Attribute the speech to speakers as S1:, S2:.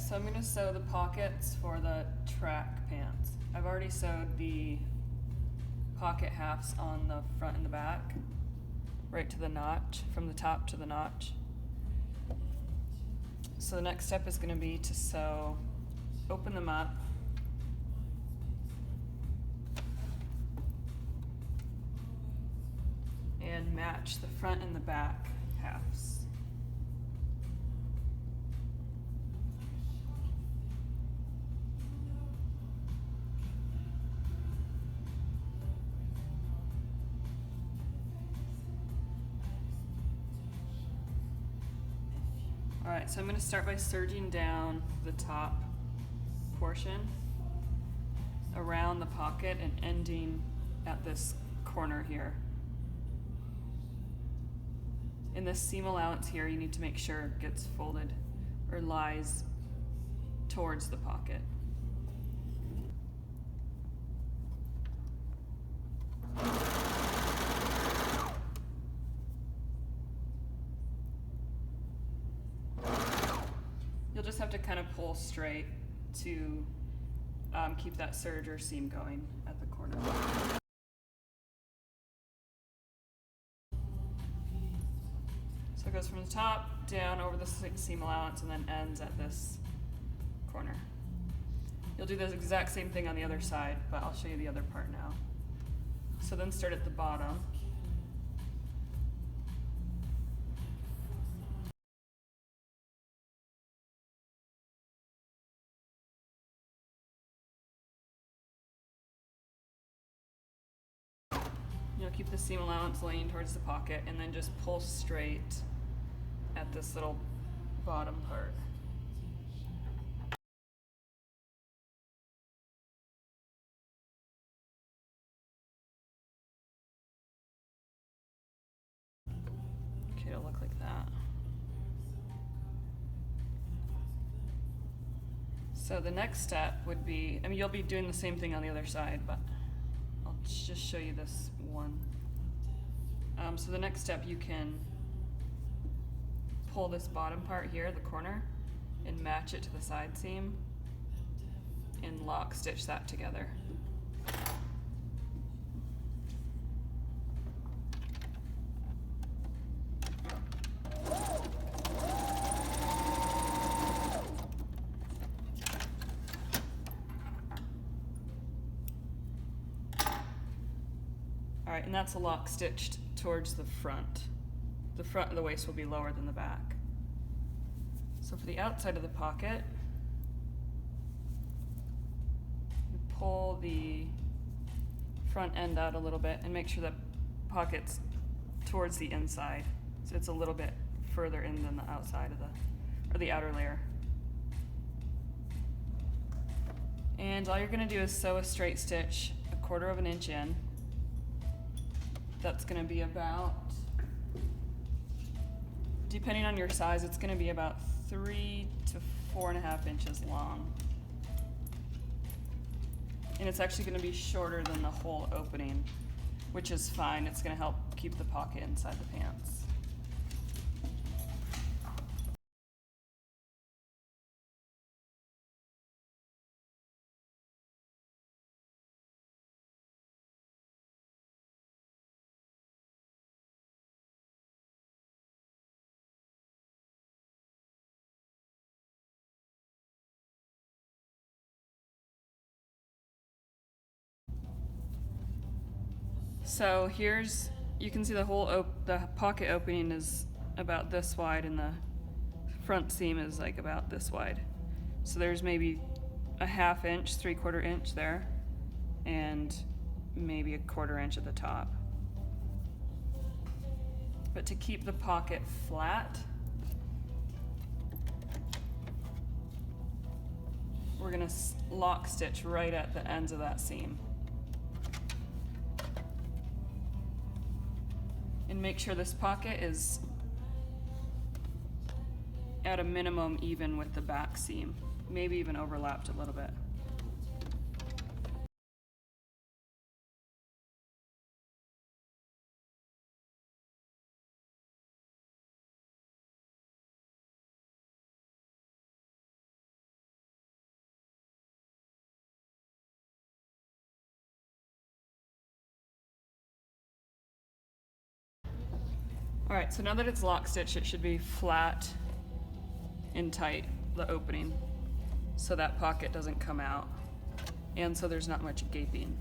S1: Alright, so I'm going to sew the pockets for the track pants. I've already sewed the pocket halves on the front and the back, right to the notch, from the top to the notch. So the next step is going to be to sew, open them up, and match the front and the back halves. Alright, so I'm going to start by serging down the top portion around the pocket and ending at this corner here. In this seam allowance here, you need to make sure it gets folded or lies towards the pocket. You'll just have to kind of pull straight to keep that serge or seam going at the corner. So it goes from the top down over the seam allowance and then ends at this corner. You'll do the exact same thing on the other side, but I'll show you the other part now. So then start at the bottom. You'll keep the seam allowance laying towards the pocket and then just pull straight at this little bottom part. Okay, it'll look like that. So the next step would be, you'll be doing the same thing on the other side, but I'll just show you this one. So the next step, you can pull this bottom part here, the corner, and match it to the side seam and lock stitch that together. Alright, and that's a lock stitched towards the front. The front of the waist will be lower than the back. So for the outside of the pocket, pull the front end out a little bit and make sure the pocket's towards the inside. So it's a little bit further in than the outside of the outer layer. And all you're going to do is sew a straight stitch 1/4 of an inch in. That's going to be about, depending on your size, it's going to be about 3 to 4.5 inches long. And it's actually going to be shorter than the whole opening, which is fine. It's going to help keep the pocket inside the pants. So here's, you can see the whole the pocket opening is about this wide and the front seam is like about this wide. So there's maybe a 1/2 inch, 3/4 inch there, and maybe a 1/4 inch at the top. But to keep the pocket flat, we're gonna lock stitch right at the ends of that seam. And make sure this pocket is at a minimum even with the back seam, maybe even overlapped a little bit. All right, so now that it's lock stitched, it should be flat and tight, the opening, so that pocket doesn't come out, and so there's not much gaping.